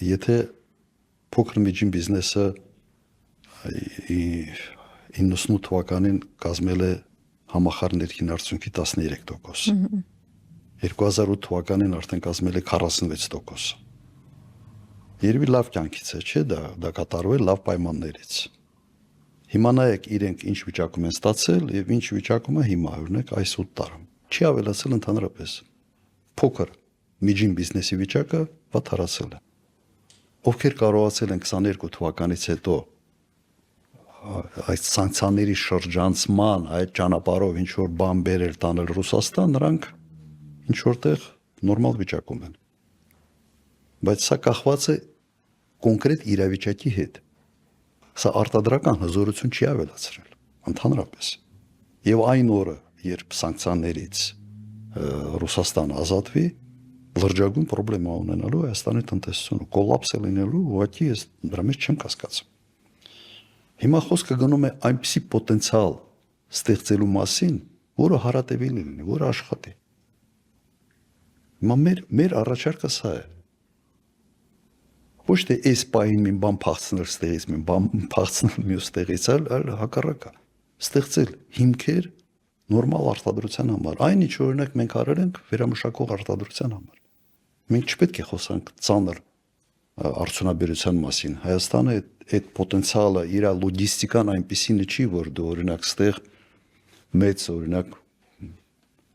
եթե փոքր միջին բիզնեսը 98 թվականին կազմել է համախառն ներքին արդյունքի 13%, 2008 թվականին արդեն կազմել է 46%։ Երևի լավ կյանքից է, չէ՞ դա կատարվել լավ պայմաններից։ Հիմա նայեք իրենք ինչ վիճակում են ստացել եւ ինչ վիճակում է հիմա, օրինակ այս 8 տարում։ Չի ավելացել ընդհանրապես։ Փոքր միջին բիզնեսի վիճակը վատթարացել է։ Ովքեր կարողացել են 22 թվականից հետո այս սանկցիաների շրջանցման այդ ճանապարհով ինչ որ բան բերել տանել Ռուսաստան, նրանք ինչ որտեղ նորմալ վիճակում են։ Բայց սա կախված է կոնկրետ իրավիճակի հետ։ Սա արտադրական հզորություն չի ավելացրել ընդհանրապես։ Եվ այն օրը, երբ սանկցիաներից Ռուսաստանը ազատվի, լրջագույն պրոբլեմա ունենալու Հայաստանի տնտեսությունը, կոլապս է լինելու, ուղղակի ես դրա մեջ չեմ կասկածում։ Հիմա խոսքը գնում է այնպիսի պոտենցիալ ստեղծելու մասին, որը հարատևի լինի, որը աշխատի։ Հիմա մեր առաջարկը սա է։ Ոչ թե այս պահին մի բան փախցնել ստեղից, մի բան փախցնել մյուս տեղից, այլ հակառակը։ Ստեղծել հիմքեր նորմալ արտադրության համար։ Այն ինչ օրինակ մենք արել ենք վերամշակող արտադրության համար։ Մենք չպետք է խոսանք ծանր արդյունաբերության մասին։ Հայաստանը այդ պոտենցիալը իր լոգիստիկան այնպեսին չի, որ դու օրինակ ստեղ մեծ օրինակ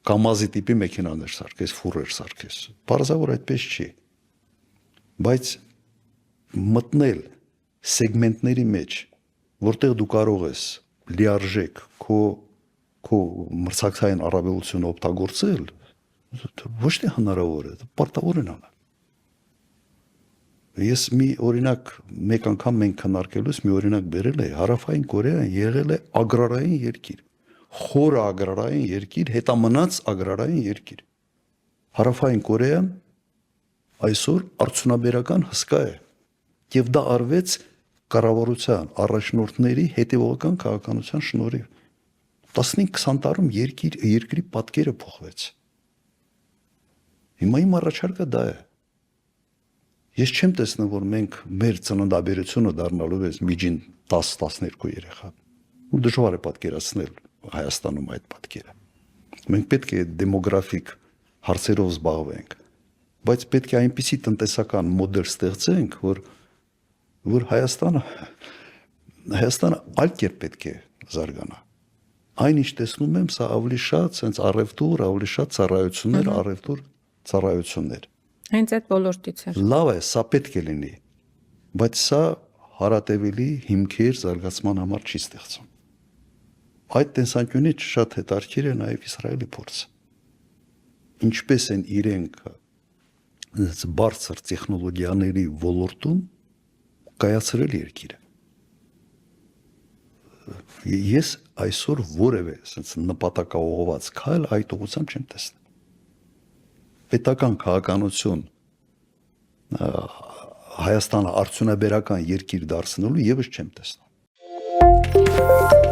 կամազի տիպի մեքենաներ սարքես, ֆուրեր սարքես։ Բարձրավոր այդպես չի։ Բայց մտնել սեգմենտների մեջ, որտեղ դու կարող ես լիարժեք քո մրցակցային առավելությունը օգտագործել, ոչ թե հնարավոր է, պարտավոր են անել։ Ես մի օրինակ մեկ անգամ մենք քննարկելուց մի օրինակ բերել եմ, Հարավային Կորեան եղել է ագրարային երկիր, խորը ագրարային երկիր, հետամնաց ագրարային երկիր։ Հարավային Կորեան այսօր արդյունաբերական հսկա է, եւ դա արվեց կառավարության առաջնորդների հետևողական քաղաքականության շնորհիվ։ 15-20 տարում երկրի պատկերը փոխվեց։ Հիմա իմ առաջարկը դա է։ Ես չեմ տեսնում, որ մենք մեր ծննդաբերությունը դառնալու է միջին 10-12 երեխա։ Ու դժվար է պատկերացնել Հայաստանում այդ պատկերը։ Մենք պետք է դեմոգրաֆիկ հարցերով զբաղվենք, բայց պետք է այնպիսի տնտեսական մոդել ստեղծենք, որ Հայաստանը այլ կերպ պետք է զարգանա։ Այն ինչ տեսնում եմ, սա ավելի շատ sense առևտուր, ավելի շատ ծառայություններ, առևտուր, ծառայություններ։ Հենց այդ ոլորտից է։ Լավ է, սա պետք է լինի, բայց սա հարատևելի հիմքեր զարգացման համար չի ստեղծում։ Այդ տեսանկյունից շատ հետաքրքիր է նաև Իսրայելի փորձը։ Ինչպես են իրենք բարձր տեխնոլոգիաների ոլորտում կայացրել երկիրը։ Ես այսօր որևէ նպատակաուղղված քայլ այդ ուղղությամբ չեմ տեսնում։ Պետական քաղաքականություն Հայաստանը արդյունաբերական երկիր դարձնելու եւս չեմ տեսնում։